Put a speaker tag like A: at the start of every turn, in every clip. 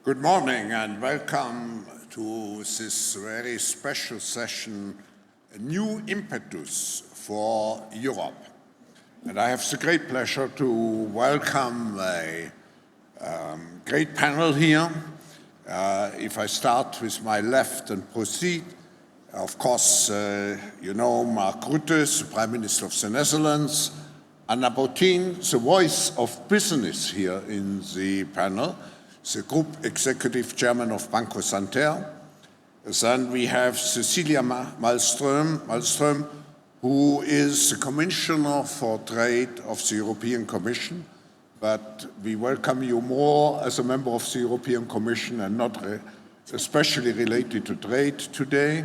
A: Good morning and welcome to this very special session, a new impetus for Europe. And I have the great pleasure to welcome a great panel here. If I start with my left and proceed, of course, you know Mark Rutte, the Prime Minister of the Netherlands, Anna Botín, the voice of business here in the panel, the Group Executive Chairman of Banco Santander. Then we have Cecilia Malmström, who is the Commissioner for Trade of the European Commission, but we welcome you more as a member of the European Commission and not especially related to trade today.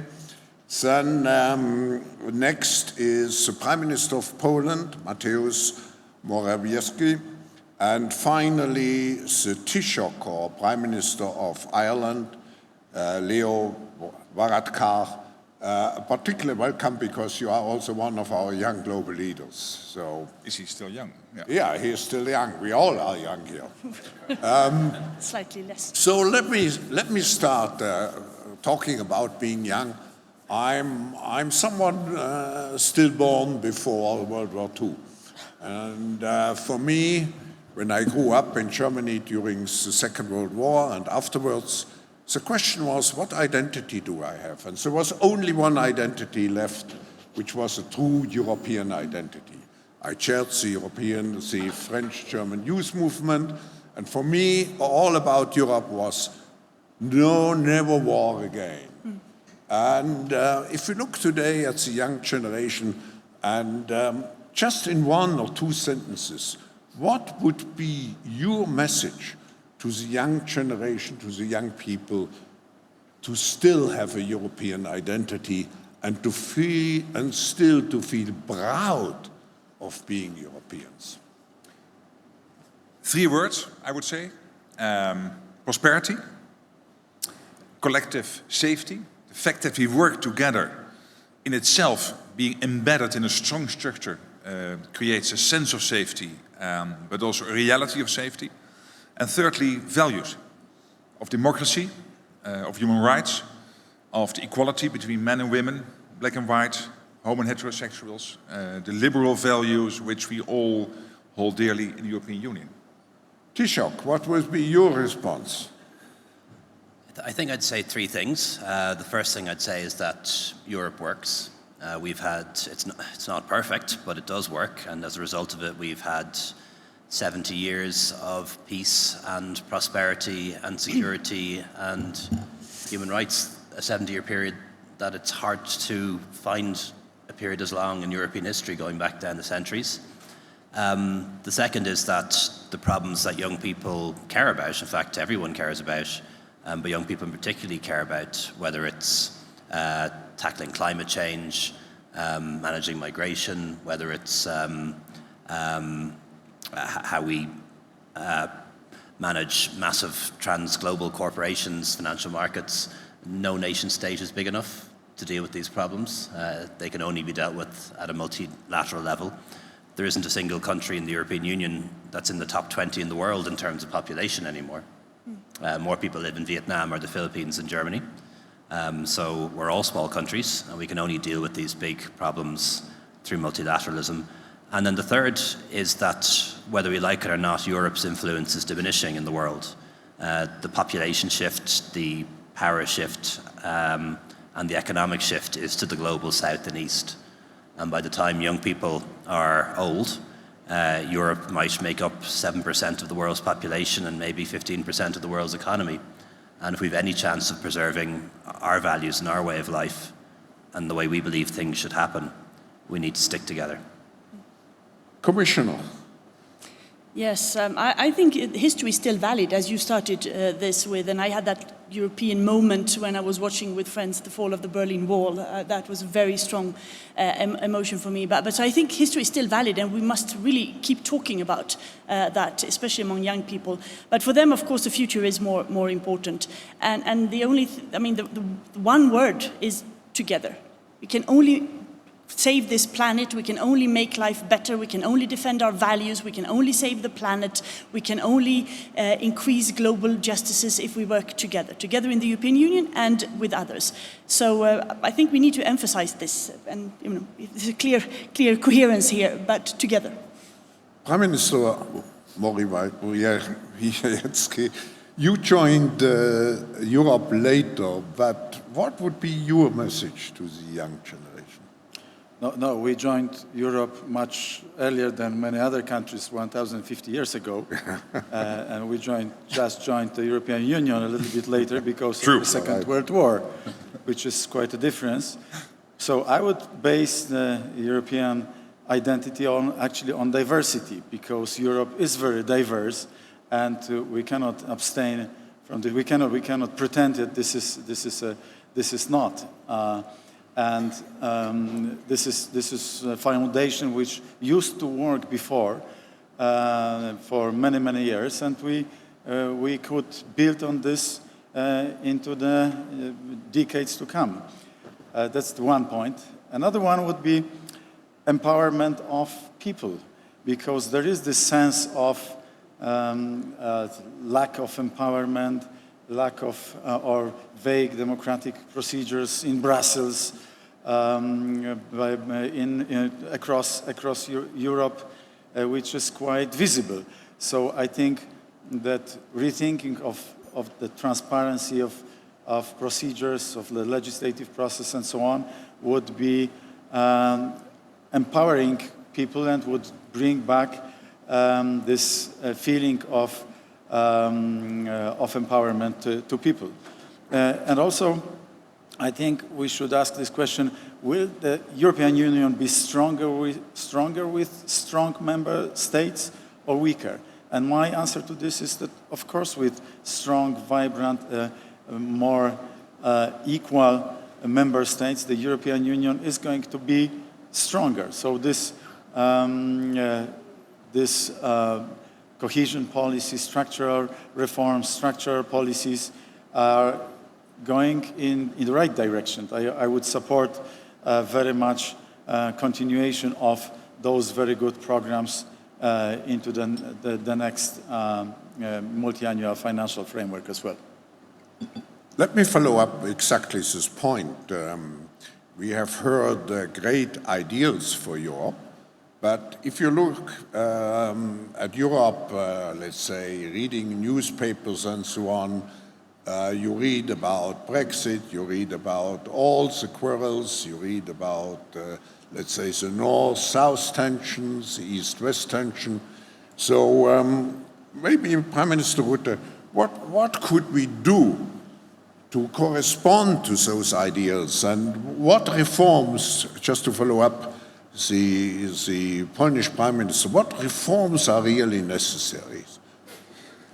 A: Then next is the Prime Minister of Poland, Mateusz Morawiecki, and finally the Taoiseach, or Prime Minister of Ireland, Leo Varadkar. Particularly welcome because you are also one of our young global leaders. So,
B: is he still young?
A: Yeah, he is still young. We all are young here.
C: Slightly less.
A: So let me start talking about being young. I'm someone still born before World War II, and for me, when I grew up in Germany during the Second World War and afterwards, the question was, what identity do I have? And there was only one identity left, which was a true European identity. I chaired the French-German youth movement, and for me, all about Europe was no, never war again. And if we look today at the young generation, and just in one or two sentences, what would be your message to the young generation, to the young people, to still have a European identity and to feel, and still to feel proud of being Europeans?
B: 3 words, I would say. Prosperity, collective safety. The fact that we work together in itself, being embedded in a strong structure, creates a sense of safety, but also a reality of safety. And thirdly, values of democracy, of human rights, of the equality between men and women, black and white, homo and heterosexuals, the liberal values which we all hold dearly in the European Union.
A: Taoiseach, what would be your response?
D: I think I'd say 3 things. The first thing I'd say is that Europe works. It's not perfect, but it does work, and as a result of it, we've had 70 years of peace and prosperity and security and human rights, a 70-year period that it's hard to find a period as long in European history going back down the centuries. The second is that the problems that young people care about, in fact everyone cares about, but young people particularly care about, whether it's tackling climate change, managing migration, whether it's how we manage massive trans-global corporations, financial markets. No nation state is big enough to deal with these problems. They can only be dealt with at a multilateral level. There isn't a single country in the European Union that's in the top 20 in the world in terms of population anymore. More people live in Vietnam or the Philippines and Germany. So we're all small countries, and we can only deal with these big problems through multilateralism. And then the third is that, whether we like it or not, Europe's influence is diminishing in the world. The population shift, the power shift, and the economic shift is to the global south and east. And by the time young people are old, Europe might make up 7% of the world's population and maybe 15% of the world's economy. And if we have any chance of preserving our values and our way of life and the way we believe things should happen, we need to stick together.
A: Commissioner.
C: Yes, I think history is still valid, as you started this with, and I had that European moment when I was watching with friends the fall of the Berlin Wall. That was a very strong emotion for me. But I think history is still valid, and we must really keep talking about that, especially among young people. But for them, of course, the future is more important. And the only, the one word is together. We can only save this planet, we can only make life better, we can only defend our values, we can only save the planet, we can only increase global justices if we work together in the European Union and with others. So I think we need to emphasize this, and there's a clear coherence here, but together.
A: Prime Minister Morawiecki, you joined Europe later, but what would be your message to the young generation?
E: No, we joined Europe much earlier than many other countries, 1,050 years ago. And we just joined the European Union a little bit later because of the Second World War, which is quite a difference. So I would base the European identity on diversity, because Europe is very diverse, and we cannot abstain from it. We cannot pretend that this is not. This is a foundation which used to work before for many years, and we could build on this into the decades to come. That's the one point. Another one would be empowerment of people, because there is this sense of lack of empowerment, lack of or vague democratic procedures in Brussels, across Europe, which is quite visible. So I think that rethinking of the transparency of procedures, of the legislative process and so on, would be empowering people and would bring back this feeling of empowerment to people. And also, I think we should ask this question: will the European Union be stronger with strong member states or weaker? And my answer to this is that, of course, with strong, vibrant, more equal member states, the European Union is going to be stronger. So this cohesion policy, structural reforms, structural policies are going in the right direction. I would support very much continuation of those very good programs into the next multi-annual financial framework as well.
A: Let me follow up exactly this point. We have heard great ideals for Europe, but if you look at Europe, let's say, reading newspapers and so on, you read about Brexit, you read about all the quarrels, you read about, let's say, the north-south tensions, the east-west tension. So maybe, Prime Minister Rutte, what could we do to correspond to those ideals, and what reforms, just to follow up the Polish Prime Minister, what reforms are really necessary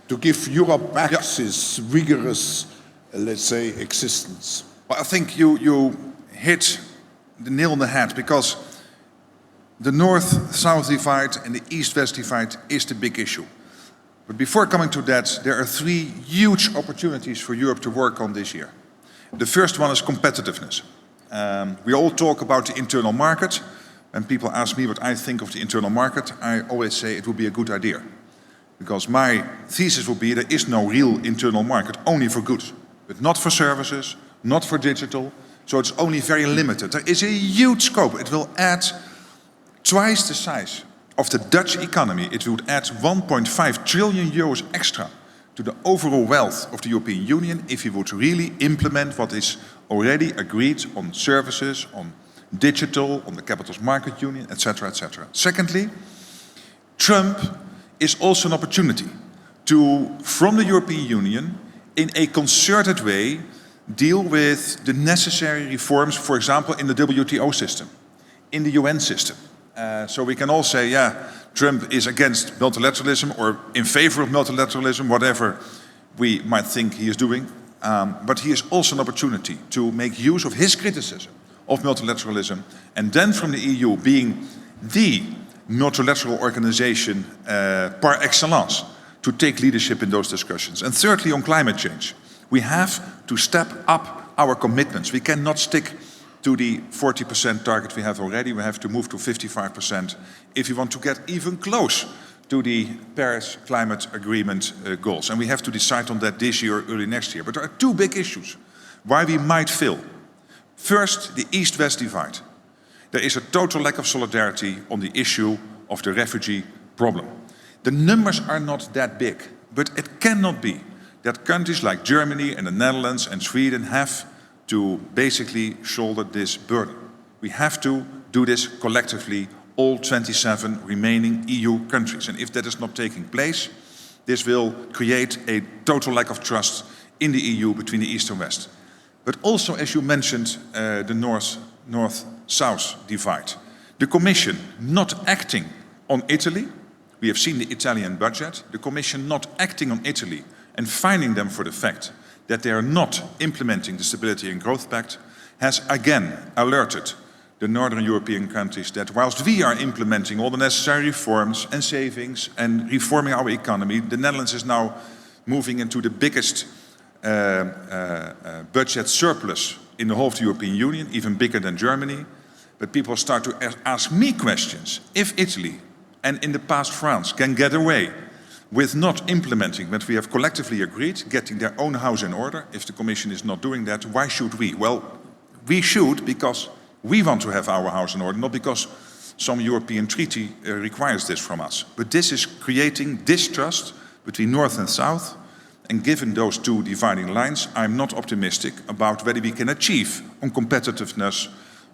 A: to give Europe back this vigorous, let's say, existence?
B: Well, I think you hit the nail on the head, because the north-south divide and the east-west divide is the big issue. But before coming to that, there are three huge opportunities for Europe to work on this year. The first one is competitiveness. We all talk about the internal market. When people ask me what I think of the internal market, I always say it would be a good idea. Because my thesis would be there is no real internal market, only for goods, but not for services, not for digital. So it's only very limited. There is a huge scope. It will add twice the size of the Dutch economy. It would add 1.5 trillion euros extra to the overall wealth of the European Union if we would really implement what is already agreed on services, on digital, on the Capital Market Union, etc., etc. Secondly, Trump is also an opportunity to, from the European Union, in a concerted way, deal with the necessary reforms, for example, in the WTO system, in the UN system. So we can all say, yeah, Trump is against multilateralism or in favor of multilateralism, whatever we might think he is doing. But he is also an opportunity to make use of his criticism of multilateralism, and then from the EU being the multilateral organization par excellence, to take leadership in those discussions. And thirdly, on climate change, we have to step up our commitments. We cannot stick to the 40% target we have already. We have to move to 55% if we want to get even close to the Paris Climate Agreement goals. And we have to decide on that this year or early next year. But there are two big issues why we might fail. First, the East-West divide. There is a total lack of solidarity on the issue of the refugee problem. The numbers are not that big, but it cannot be that countries like Germany and the Netherlands and Sweden have to basically shoulder this burden. We have to do this collectively, all 27 remaining EU countries. And if that is not taking place, this will create a total lack of trust in the EU between the East and West. But also, as you mentioned, the North-South divide. The Commission not acting on Italy. We have seen the Italian budget. The Commission not acting on Italy and fining them for the fact that they are not implementing the Stability and Growth Pact has again alerted the Northern European countries that whilst we are implementing all the necessary reforms and savings and reforming our economy, the Netherlands is now moving into the biggest budget surplus in the whole of the European Union, even bigger than Germany. But people start to ask me questions. If Italy, and in the past France, can get away with not implementing what we have collectively agreed, getting their own house in order, if the Commission is not doing that, why should we? Well, we should because we want to have our house in order, not because some European treaty requires this from us. But this is creating distrust between North and South, and given those two dividing lines, I'm not optimistic about whether we can achieve on competitiveness,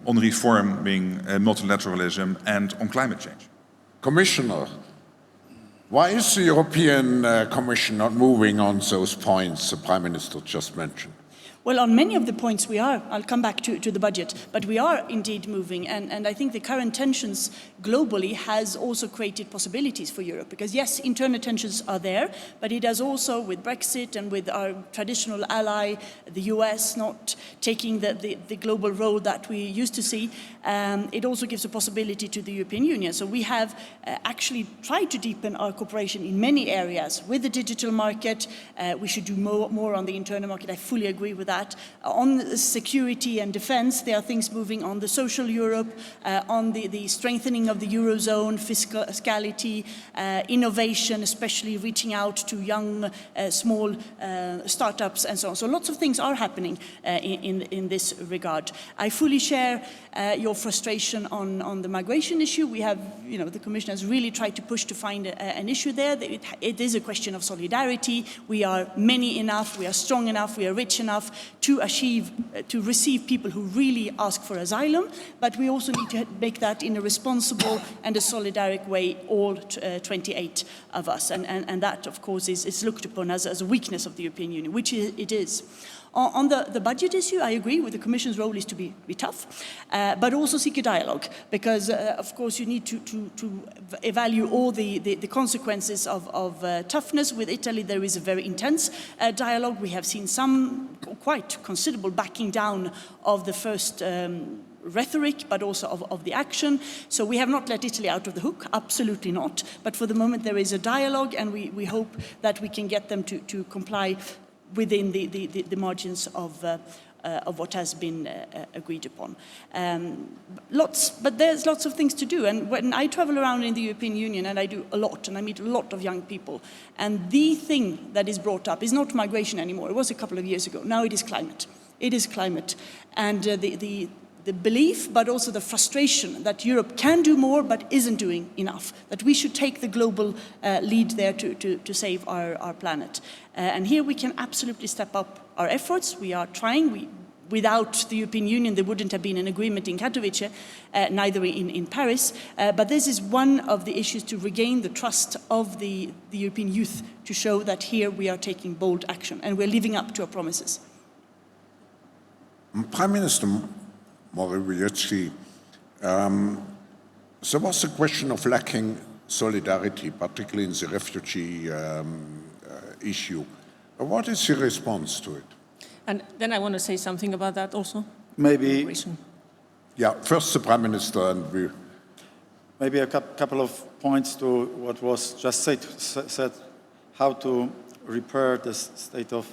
B: on reforming multilateralism, and on climate change.
A: Commissioner, why is the European Commission not moving on those points the Prime Minister just mentioned?
C: Well, on many of the points we are. I'll come back to the budget, but we are indeed moving. And I think the current tensions globally has also created possibilities for Europe. Because yes, internal tensions are there, but it has also, with Brexit and with our traditional ally, the US, not taking the global role that we used to see, it also gives a possibility to the European Union. So we have actually tried to deepen our cooperation in many areas. With the digital market, we should do more on the internal market. I fully agree with that. On security and defense, there are things moving on the social Europe, on the strengthening of the Eurozone, fiscality, innovation, especially reaching out to young, small startups and so on. So lots of things are happening in this regard. I fully share your frustration on the migration issue. We have, the Commission has really tried to push to find an issue there. It is a question of solidarity. We are many enough, we are strong enough, we are rich enough to receive people who really ask for asylum, but we also need to make that in a responsible and a solidaric way, all 28 of us. And that, of course, is looked upon as a weakness of the European Union, which it is. On the budget issue, I agree with the Commission's role is to be tough, but also seek a dialogue, because, of course, you need to evaluate all the consequences of toughness. With Italy, there is a very intense dialogue. We have seen some quite considerable backing down of the first rhetoric, but also of the action. So we have not let Italy out of the hook, absolutely not. But for the moment, there is a dialogue, and we hope that we can get them to comply within the margins of what has been agreed upon. But there's lots of things to do. And when I travel around in the European Union, and I do a lot, and I meet a lot of young people, and the thing that is brought up is not migration anymore. It was a couple of years ago. Now it is climate. It is climate. And the belief, but also the frustration that Europe can do more but isn't doing enough, that we should take the global lead there to save our planet. And here we can absolutely step up our efforts. We are trying. Without the European Union, there wouldn't have been an agreement in Katowice, neither in Paris. But this is one of the issues to regain the trust of the European youth, to show that here we are taking bold action and we're living up to our promises.
A: Prime Minister Morawiecki, there was a question of lacking solidarity, particularly in the refugee issue. What is your response to it?
F: And then I want to say something about that also.
E: Maybe.
A: Yeah, first the Prime Minister and we.
E: Maybe a couple of points to what was just said, how to repair the state of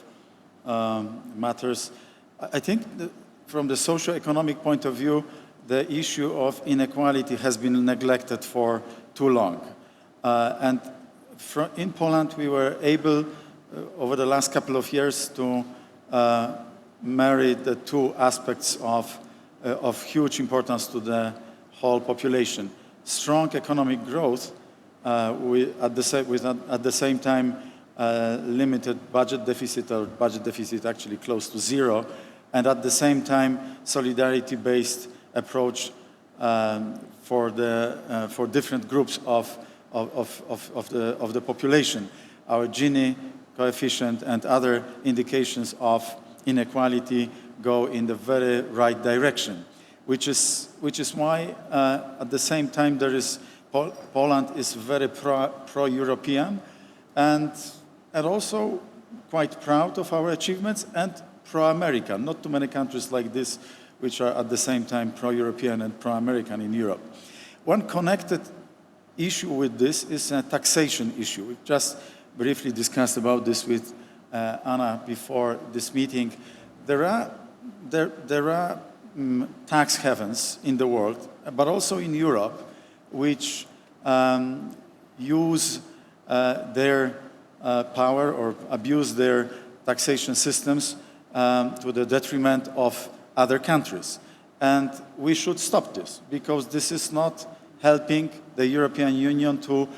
E: matters. I think from the socio-economic point of view, the issue of inequality has been neglected for too long. And in Poland, we were able, over the last couple of years, to marry the two aspects of huge importance to the whole population. Strong economic growth, at the same time limited budget deficit, or budget deficit actually close to zero, and at the same time solidarity-based approach for different groups of the population. Our Gini coefficient and other indications of inequality go in the very right direction, which is why at the same time Poland is very pro-European and also quite proud of our achievements, and pro-American. Not too many countries like this which are at the same time pro-European and pro-American in Europe. One connected issue with this is a taxation issue. We just briefly discussed about this with Anna before this meeting. There are tax havens in the world, but also in Europe, which use their power or abuse their taxation systems to the detriment of other countries. And we should stop this, because this is not helping the European Union to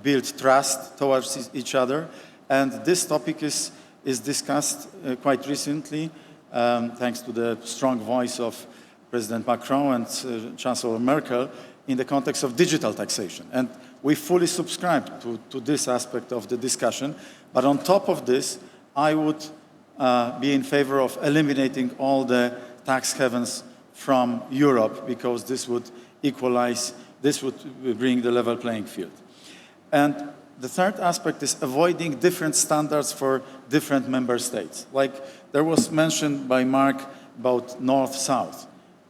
E: build trust towards each other. And this topic is discussed quite recently, thanks to the strong voice of President Macron and Chancellor Merkel, in the context of digital taxation. And we fully subscribe to this aspect of the discussion. But on top of this, I would be in favor of eliminating all the tax havens from Europe, because this would equalize, this would bring the level playing field. And the third aspect is avoiding different standards for different member states. Like there was mentioned by Mark about north-south.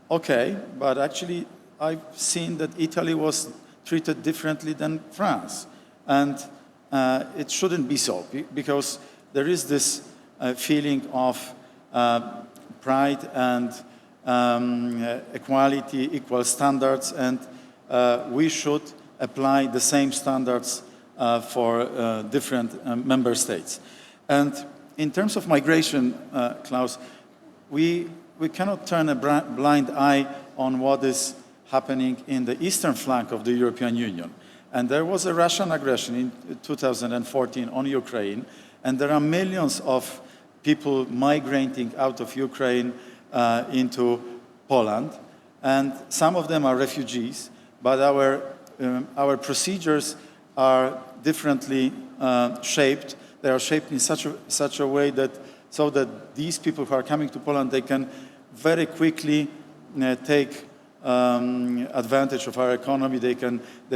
E: Okay, but actually I've seen that Italy was treated differently than France. And it shouldn't be so, because there is this feeling of pride and equality, equal standards, and we should apply the same standards for different member states. And in terms of migration, Klaus, we cannot turn a blind eye on what is happening in the eastern flank of the European Union. And there was a Russian aggression in 2014 on Ukraine, and there are millions of people migrating out of Ukraine into Poland, and some of them are refugees, but our procedures are differently shaped. They are shaped in such a way that these people who are coming to Poland, they can very quickly take advantage of our economy. They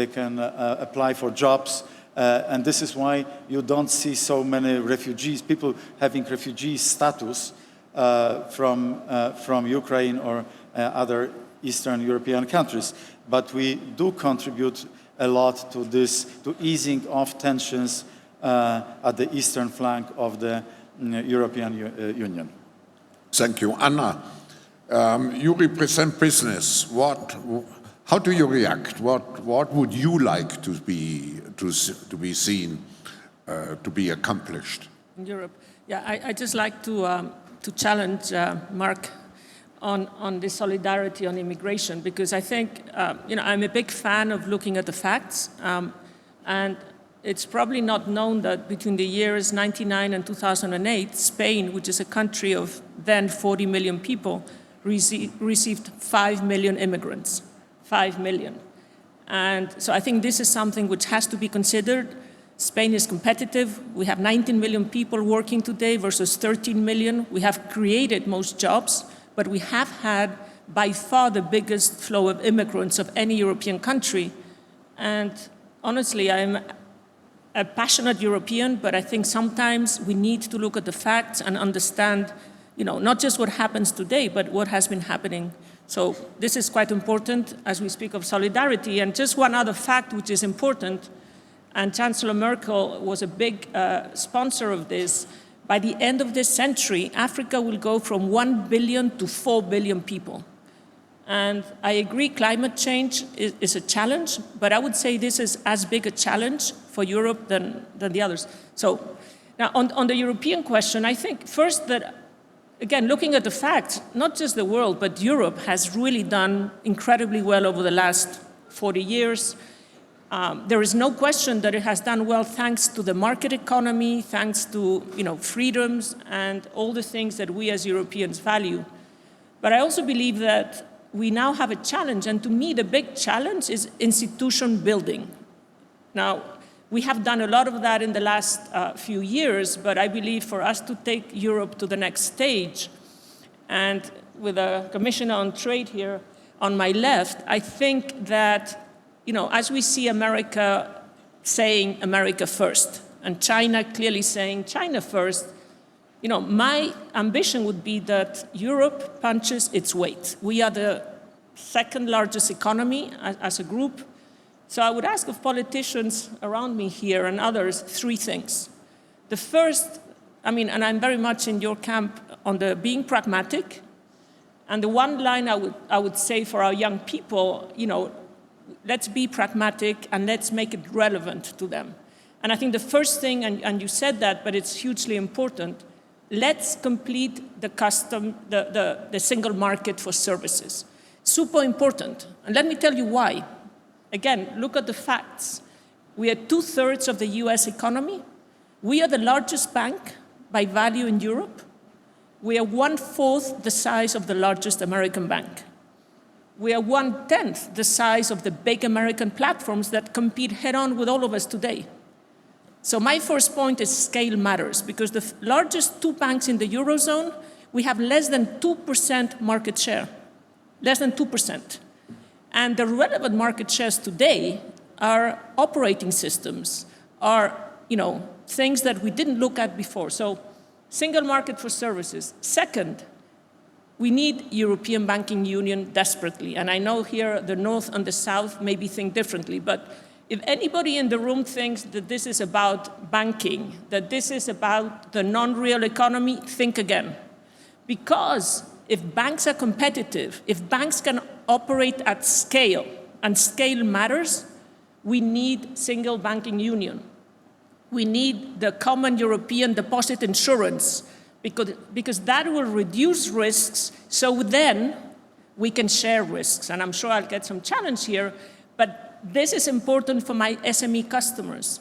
E: can apply for jobs, and this is why you don't see so many refugees, people having refugee status from Ukraine or other Eastern European countries. But we do contribute a lot to this, to easing off tensions at the eastern flank of the European Union.
A: Thank you. Anna, you represent business. How do you react? What would you like to be seen, to be accomplished?
F: In Europe, yeah, I just like to challenge Mark on the solidarity on immigration, because I think I'm a big fan of looking at the facts, and it's probably not known that between the years 1999 and 2008, Spain, which is a country of then 40 million people, received 5 million immigrants. 5 million. And so I think this is something which has to be considered. Spain is competitive. We have 19 million people working today versus 13 million. We have created most jobs, but we have had by far the biggest flow of immigrants of any European country. And honestly, I'm a passionate European, but I think sometimes we need to look at the facts and understand, not just what happens today, but what has been happening. So this is quite important as we speak of solidarity. And just one other fact which is important, and Chancellor Merkel was a big sponsor of this, by the end of this century, Africa will go from 1 billion to 4 billion people. And I agree climate change is a challenge, but I would say this is as big a challenge for Europe than the others. So now on the European question, I think first that, again, looking at the facts, not just the world, but Europe has really done incredibly well over the last 40 years. There is no question that it has done well thanks to the market economy, thanks to freedoms and all the things that we as Europeans value. But I also believe that we now have a challenge, and to me the big challenge is institution building. Now, we have done a lot of that in the last few years, but I believe for us to take Europe to the next stage, and with a commissioner on trade here on my left, I think that as we see America saying America first, and China clearly saying China first, my ambition would be that Europe punches its weight. We are the second largest economy as a group. So I would ask of politicians around me here and others 3 things. The first, and I'm very much in your camp on the being pragmatic. And the one line I would say for our young people, let's be pragmatic and let's make it relevant to them. And I think the first thing, and you said that, but it's hugely important, let's complete the single market for services. Super important. And let me tell you why. Again, look at the facts. We are 2/3 of the US economy. We are the largest bank by value in Europe. We are 1/4 the size of the largest American bank. We are 1/10 the size of the big American platforms that compete head-on with all of us today. So my first point is scale matters, because the largest 2 banks in the Eurozone, we have less than 2% market share, less than 2%. And the relevant market shares today are operating systems, are things that we didn't look at before. So single market for services. Second, we need European banking union desperately. And I know here the North and the South maybe think differently, but if anybody in the room thinks that this is about banking, that this is about the non-real economy, think again. Because if banks are competitive, if banks can operate at scale, and scale matters, we need single banking union. We need the common European deposit insurance, because that will reduce risks, so then we can share risks. And I'm sure I'll get some challenge here, but this is important for my SME customers.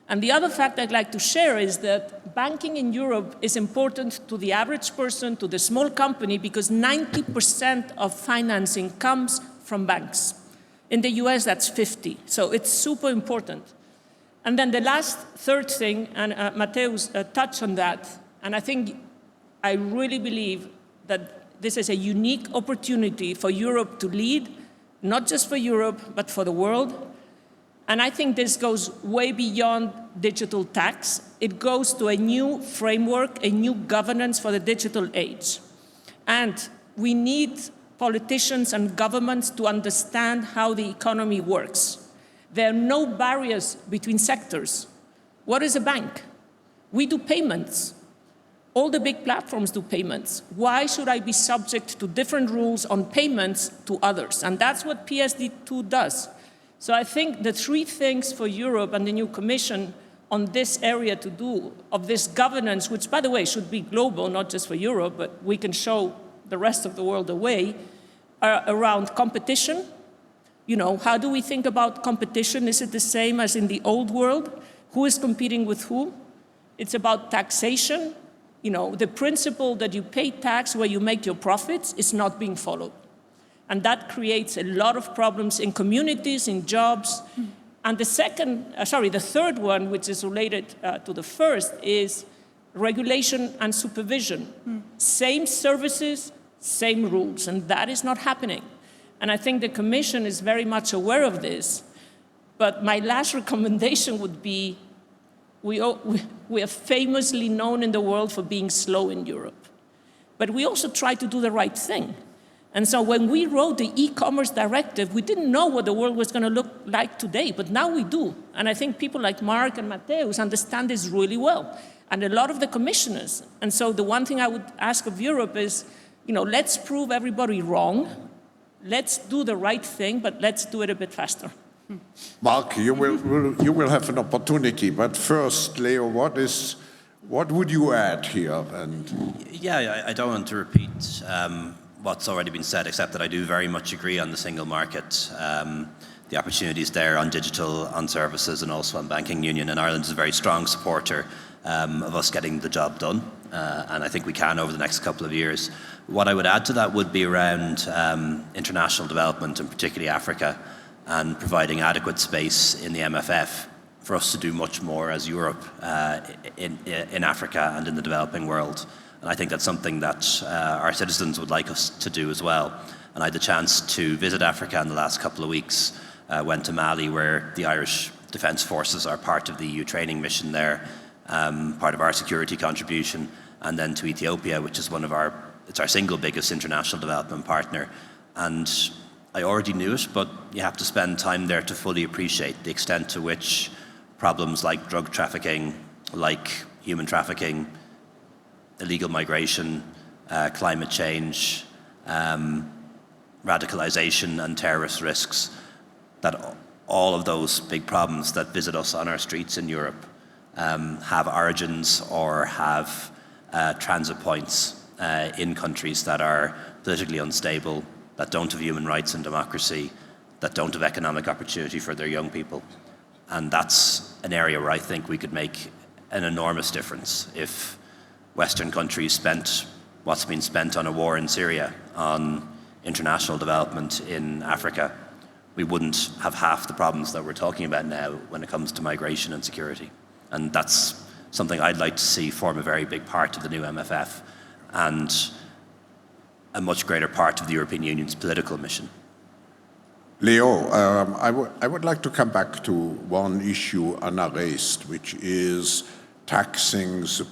F: And the other fact I'd like to share is that banking in Europe is important to the average person, to the small company, because 90% of financing comes from banks. In the US, that's 50. So it's super important. And then the last third thing, and Mateusz touched on that, and I really believe that this is a unique opportunity for Europe to lead, not just for Europe, but for the world. And I think this goes way beyond digital tax. It goes to a new framework, a new governance for the digital age. And we need politicians and governments to understand how the economy works. There are no barriers between sectors. What is a bank? We do payments. All the big platforms do payments. Why should I be subject to different rules on payments to others? And that's what PSD2 does. So I think the 3 things for Europe and the new Commission on this area to do, of this governance, which, by the way, should be global, not just for Europe, but we can show the rest of the world the way, are around competition. How do we think about competition? Is it the same as in the old world? Who is competing with who? It's about taxation. The principle that you pay tax where you make your profits is not being followed. And that creates a lot of problems in communities, in jobs. And the third one, which is related to the first, is regulation and supervision. Same services, same rules, and that is not happening. And I think the Commission is very much aware of this. But my last recommendation would be, we are famously known in the world for being slow in Europe. But we also try to do the right thing. And so when we wrote the e-commerce directive, we didn't know what the world was going to look like today, but now we do. And I think people like Mark and Mateusz understand this really well, and a lot of the commissioners. And so the one thing I would ask of Europe is, let's prove everybody wrong. Let's do the right thing, but let's do it a bit faster.
A: Mark, you will have an opportunity, but first, Leo, what would you add here?
D: Yeah, I don't want to repeat what's already been said, except that I do very much agree on the single market, the opportunities there on digital, on services, and also on banking union. And Ireland is a very strong supporter of us getting the job done, and I think we can over the next couple of years. What I would add to that would be around international development, and particularly Africa, and providing adequate space in the MFF for us to do much more as Europe in Africa and in the developing world. And I think that's something that our citizens would like us to do as well. And I had the chance to visit Africa in the last couple of weeks. Went to Mali, where the Irish Defence Forces are part of the EU training mission there, part of our security contribution, and then to Ethiopia, which is it's our single biggest international development partner. And I already knew it, but you have to spend time there to fully appreciate the extent to which problems like drug trafficking, like human trafficking, illegal migration, climate change, radicalization and terrorist risks, that all of those big problems that visit us on our streets in Europe have origins or have transit points in countries that are politically unstable, that don't have human rights and democracy, that don't have economic opportunity for their young people. And that's an area where I think we could make an enormous difference if Western countries spent what's been spent on a war in Syria, on international development in Africa. We wouldn't have half the problems that we're talking about now when it comes to migration and security. And that's something I'd like to see form a very big part of the new MFF and a much greater part of the European Union's political mission.
A: Leo, I would like to come back to one issue Anna raised, which is taxing the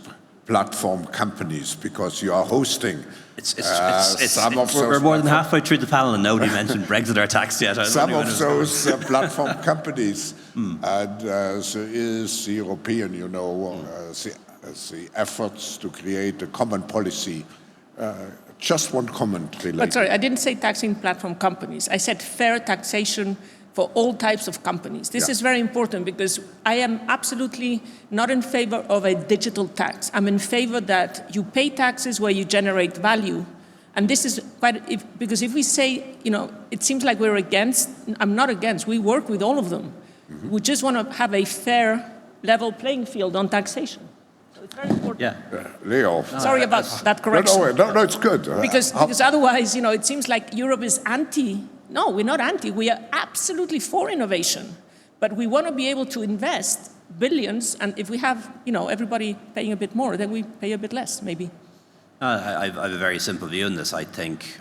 A: platform companies, because you are hosting some of those.
D: We're more than halfway through the panel and nobody mentioned Brexit or tax yet.
A: Some of those platform companies, and there is the European, the efforts to create a common policy. Just one comment related.
F: But sorry, I didn't say taxing platform companies. I said fair taxation for all types of companies. This is very important because I am absolutely not in favor of a digital tax. I'm in favor that you pay taxes where you generate value. And this is because if we say, it seems like we're against, I'm not against, we work with all of them. Mm-hmm. We just want to have a fair, level playing field on taxation. It's very important.
D: Yeah.
A: Leo.
F: Sorry about that correction.
A: No, it's good.
F: Because otherwise, it seems like Europe is anti. No, we're not anti. We are absolutely for innovation. But we want to be able to invest billions, and if we have, everybody paying a bit more, then we pay a bit less, maybe.
D: I have a very simple view on this. I think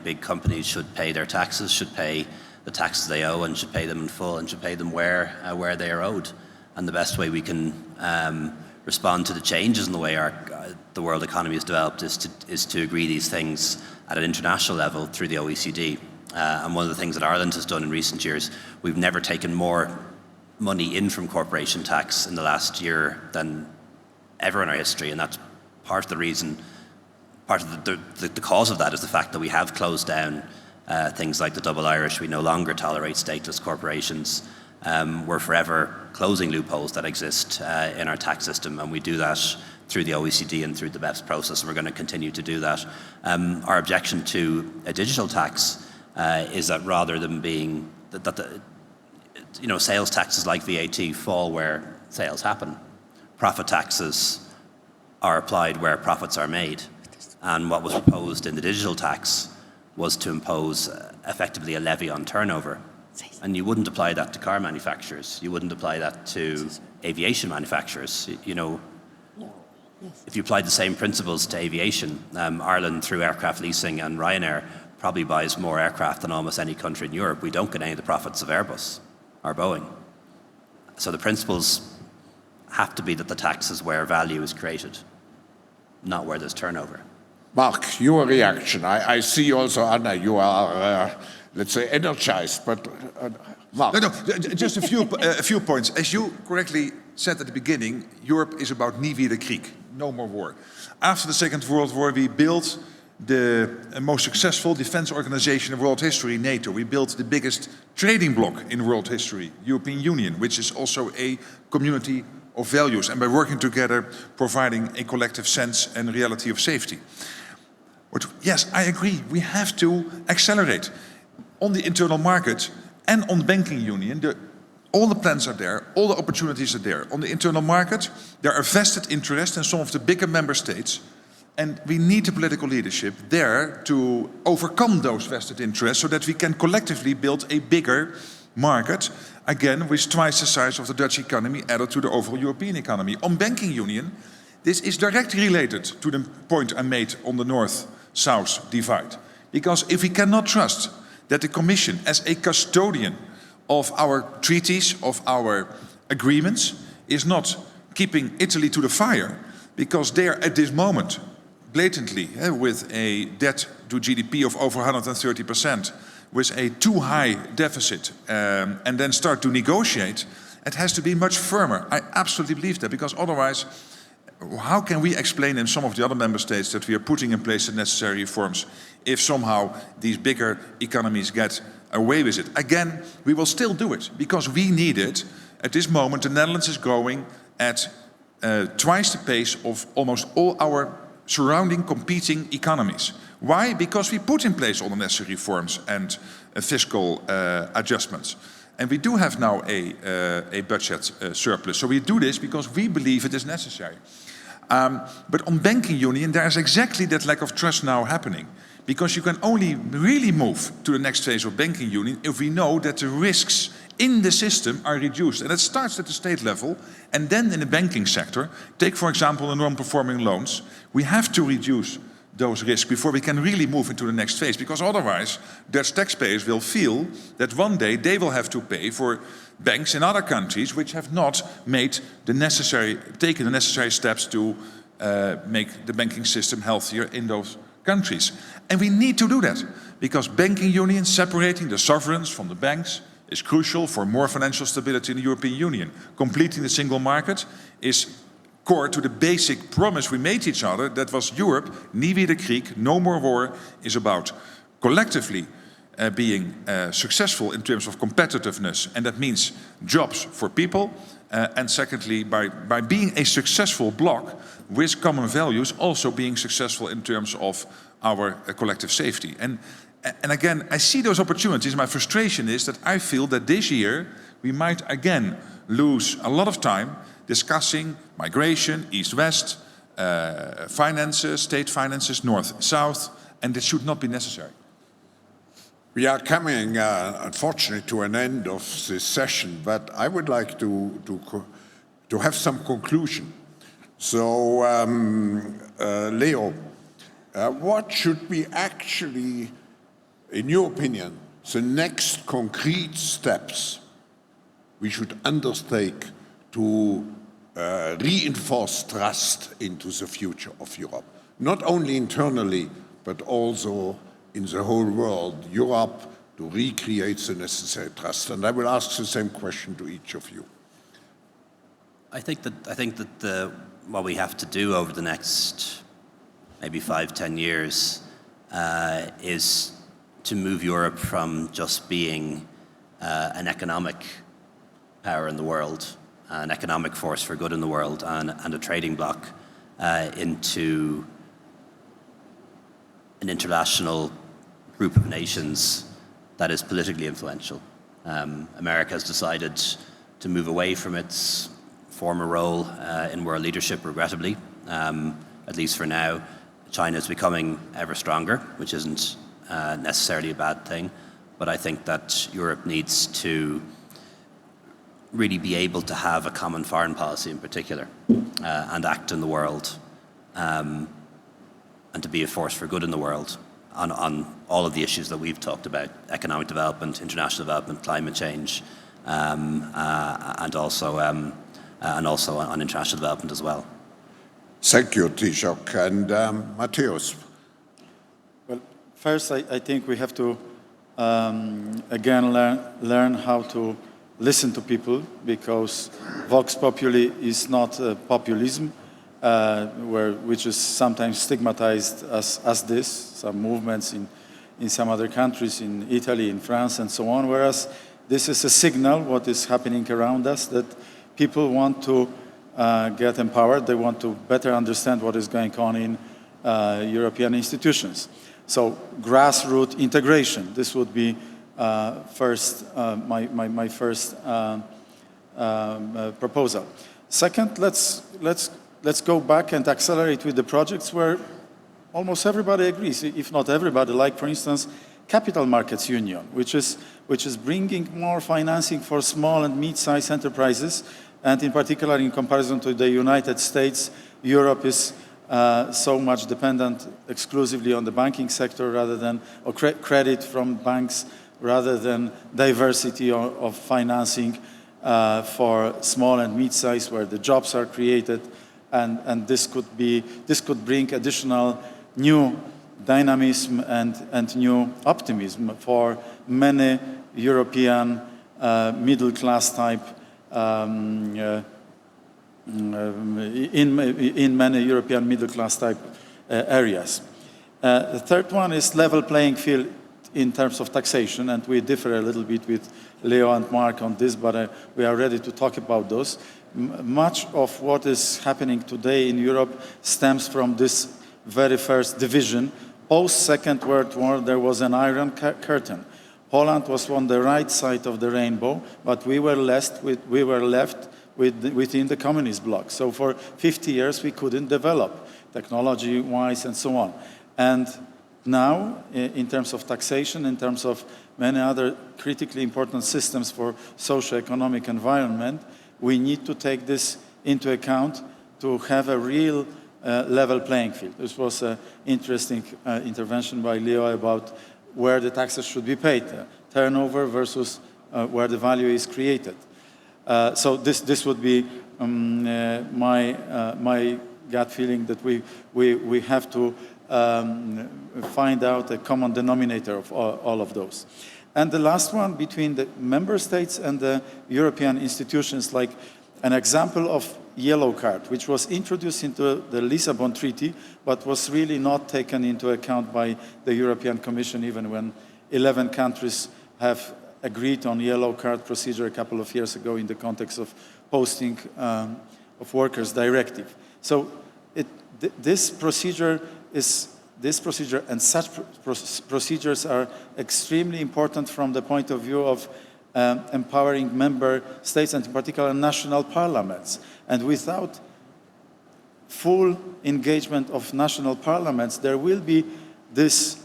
D: big companies should pay their taxes, should pay the taxes they owe, and should pay them in full, and should pay them where they are owed. And the best way we can respond to the changes in the way the world economy is developed is to agree these things at an international level through the OECD. And one of the things that Ireland has done in recent years, we've never taken more money in from corporation tax in the last year than ever in our history, and that's part of the reason, part of the cause of that is the fact that we have closed down things like the double Irish. We no longer tolerate stateless corporations. We're forever closing loopholes that exist in our tax system, and we do that through the OECD and through the BEPS process, and we're going to continue to do that. Our objection to a digital tax is that rather than being sales taxes like VAT fall where sales happen, profit taxes are applied where profits are made. And what was proposed in the digital tax was to impose effectively a levy on turnover. And you wouldn't apply that to car manufacturers. You wouldn't apply that to aviation manufacturers. If you applied the same principles to aviation, Ireland through aircraft leasing and Ryanair probably buys more aircraft than almost any country in Europe. We don't get any of the profits of Airbus or Boeing. So the principles have to be that the tax is where value is created, not where there's turnover.
A: Mark, your reaction. I see also, Anna, you are, let's say, energized, but Mark.
B: No, just a few points. As you correctly said at the beginning, Europe is about nie wieder Krieg, no more war. After the Second World War, we built the most successful defense organization in world history, NATO. We built the biggest trading bloc in world history, European Union, which is also a community of values, and by working together, providing a collective sense and reality of safety. But yes, I agree, we have to accelerate. On the internal market and on the banking union, all the plans are there, all the opportunities are there. On the internal market, there are vested interests in some of the bigger member states, and we need the political leadership there to overcome those vested interests so that we can collectively build a bigger market, again, with twice the size of the Dutch economy added to the overall European economy. On banking union, this is directly related to the point I made on the north-south divide. Because if we cannot trust that the Commission, as a custodian of our treaties, of our agreements, is not keeping Italy to the fire, because they are at this moment blatantly with a debt to GDP of over 130%, with a too high deficit, and then start to negotiate, it has to be much firmer. I absolutely believe that, because otherwise, how can we explain in some of the other member states that we are putting in place the necessary reforms if somehow these bigger economies get away with it? Again, we will still do it, because we need it. At this moment, the Netherlands is growing at twice the pace of almost all our surrounding competing economies. Why? Because we put in place all the necessary reforms and fiscal adjustments. And we do have now a budget surplus. So we do this because we believe it is necessary. But on banking union, there is exactly that lack of trust now happening. Because you can only really move to the next phase of banking union if we know that the risks in the system are reduced. And it starts at the state level, and then in the banking sector. Take, for example, the non-performing loans. We have to reduce those risks before we can really move into the next phase, because otherwise Dutch taxpayers will feel that one day they will have to pay for banks in other countries which have not taken the necessary steps to make the banking system healthier in those countries. And we need to do that, because banking union, separating the sovereigns from the banks, is crucial for more financial stability in the European Union. Completing the single market is core to the basic promise we made each other, that was Europe, nie wieder Krieg, no more war, is about collectively being successful in terms of competitiveness, and that means jobs for people, and secondly, by being a successful bloc with common values, also being successful in terms of our collective safety. And again, I see those opportunities. My frustration is that I feel that this year we might again lose a lot of time discussing migration, east-west, finances, state finances, north-south, and this should not be necessary.
A: We are coming, unfortunately, to an end of this session, but I would like to have some conclusion. So, Leo, what should be actually, in your opinion, the next concrete steps we should undertake to reinforce trust into the future of Europe? Not only internally, but also in the whole world, Europe, to recreate the necessary trust. And I will ask the same question to each of you.
D: I think that what we have to do over the next maybe 5-10 years is to move Europe from just being an economic power in the world, an economic force for good in the world, and a trading bloc into an international group of nations that is politically influential. America has decided to move away from its former role in world leadership, regrettably, at least for now. China is becoming ever stronger, which isn't necessarily a bad thing, but I think that Europe needs to really be able to have a common foreign policy in particular, and act in the world, and to be a force for good in the world on all of the issues that we've talked about: economic development, international development, climate change, and also on international development as well.
A: Thank you, Taoiseach. And Mateusz,
E: First, I think we have to, again, learn how to listen to people, because Vox Populi is not populism, which is sometimes stigmatized as this, some movements in some other countries, in Italy, in France, and so on, whereas this is a signal, what is happening around us, that people want to get empowered, they want to better understand what is going on in European institutions. So, grassroot integration, this would be my first proposal. Second, let's go back and accelerate with the projects where almost everybody agrees, if not everybody, like for instance, Capital Markets Union, which is bringing more financing for small and mid-sized enterprises, and in particular in comparison to the United States, Europe is so much dependent exclusively on the banking sector rather than, or credit from banks, rather than diversity of financing for small and mid-sized, where the jobs are created, and this could bring additional new dynamism and new optimism for many European middle-class type in many European middle-class type areas. The third one is level playing field in terms of taxation, and we differ a little bit with Leo and Mark on this, but we are ready to talk about those. Much of what is happening today in Europe stems from this very first division. Post-Second World War, there was an Iron Curtain. Poland was on the right side of the rainbow, but we were left within the communist bloc. So for 50 years, we couldn't develop technology-wise and so on. And now, in terms of taxation, in terms of many other critically important systems for socio-economic environment, we need to take this into account to have a real level playing field. This was an interesting intervention by Leo about where the taxes should be paid, turnover versus where the value is created. So this would be my gut feeling, that we have to find out a common denominator of all of those. And the last one, between the member states and the European institutions, like an example of yellow card, which was introduced into the Lisbon Treaty, but was really not taken into account by the European Commission, even when 11 countries have agreed on yellow card procedure a couple of years ago in the context of posting of workers directive. So this procedure and such procedures are extremely important from the point of view of empowering member states, and in particular national parliaments. And without full engagement of national parliaments, there will be this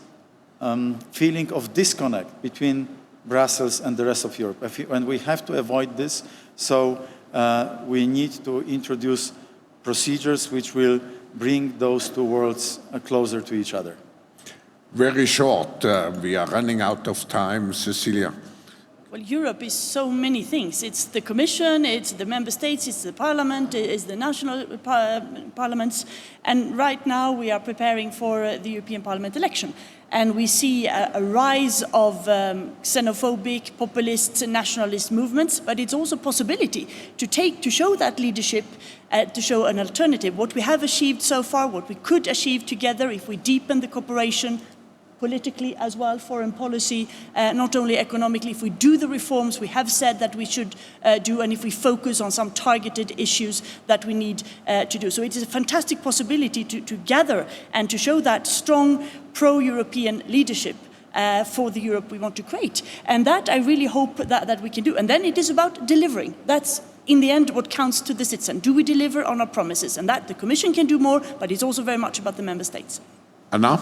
E: feeling of disconnect between Brussels and the rest of Europe. And we have to avoid this, so we need to introduce procedures which will bring those two worlds closer to each other.
A: Very short. We are running out of time. Cecilia.
C: Well, Europe is so many things. It's the Commission, it's the Member States, it's the Parliament, it's the national parliaments. And right now we are preparing for the European Parliament election. And we see a rise of xenophobic, populist, nationalist movements, but it's also a possibility to show that leadership, to show an alternative. What we have achieved so far, what we could achieve together if we deepen the cooperation, politically as well, foreign policy, not only economically. If we do the reforms we have said that we should do, and if we focus on some targeted issues that we need to do. So it is a fantastic possibility to gather and to show that strong pro-European leadership for the Europe we want to create. And that I really hope that we can do. And then it is about delivering. That's in the end what counts to the citizen. Do we deliver on our promises? And that the Commission can do more, but it's also very much about the Member States.
A: Anna?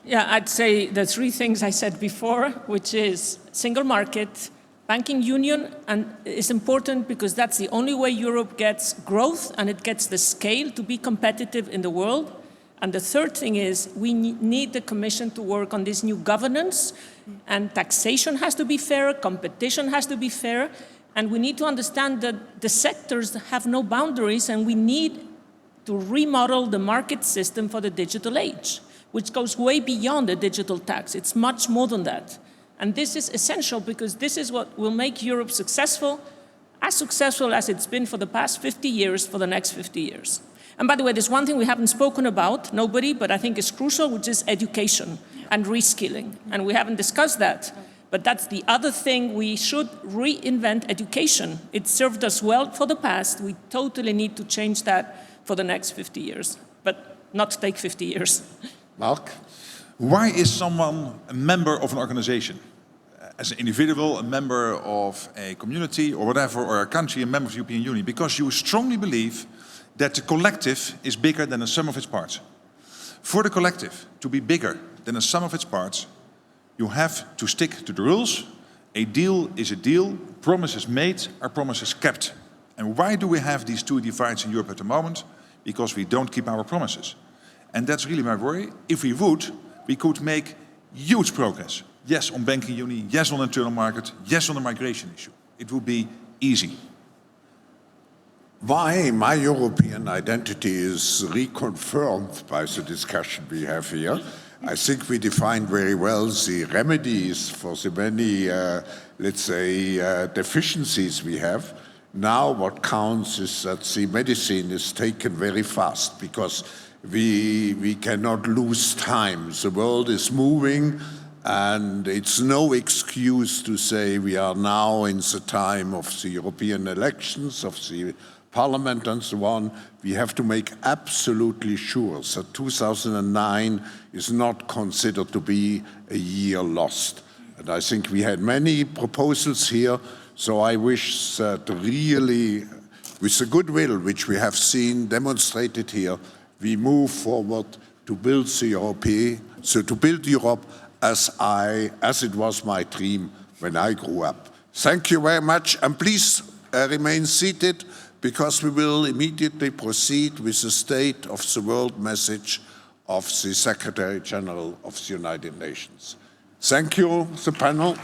F: Yeah, I'd say the three things I said before, which is single market, banking union, and it's important because that's the only way Europe gets growth and it gets the scale to be competitive in the world. And the third thing is we need the Commission to work on this new governance, and taxation has to be fair, competition has to be fair, and we need to understand that the sectors have no boundaries, and we need to remodel the market system for the digital age, which goes way beyond a digital tax. It's much more than that. And this is essential because this is what will make Europe successful as it's been for the past 50 years, for the next 50 years. And by the way, there's one thing we haven't spoken about, nobody, but I think is crucial, which is education and reskilling. And we haven't discussed that. But that's the other thing, we should reinvent education. It served us well for the past. We totally need to change that for the next 50 years, but not take 50 years.
A: Mark?
B: Why is someone a member of an organization? As an individual, a member of a community or whatever, or a country, a member of the European Union? Because you strongly believe that the collective is bigger than the sum of its parts. For the collective to be bigger than the sum of its parts, you have to stick to the rules. A deal is a deal, promises made are promises kept. And why do we have these two divides in Europe at the moment? Because we don't keep our promises. And that's really my worry. If we would, we could make huge progress. Yes, on banking union, yes, on internal market, yes, on the migration issue. It would be easy.
A: Why my European identity is reconfirmed by the discussion we have here. I think we defined very well the remedies for the many, let's say, deficiencies we have. Now what counts is that the medicine is taken very fast because we cannot lose time. The world is moving and it's no excuse to say we are now in the time of the European elections, of the Parliament and so on. We have to make absolutely sure that 2009 is not considered to be a year lost. And I think we had many proposals here, so I wish that really, with the goodwill which we have seen demonstrated here, we move forward to build the to build Europe as it was my dream when I grew up. Thank you very much, and please remain seated, because we will immediately proceed with the State of the World message of the Secretary General of the United Nations. Thank you, the panel.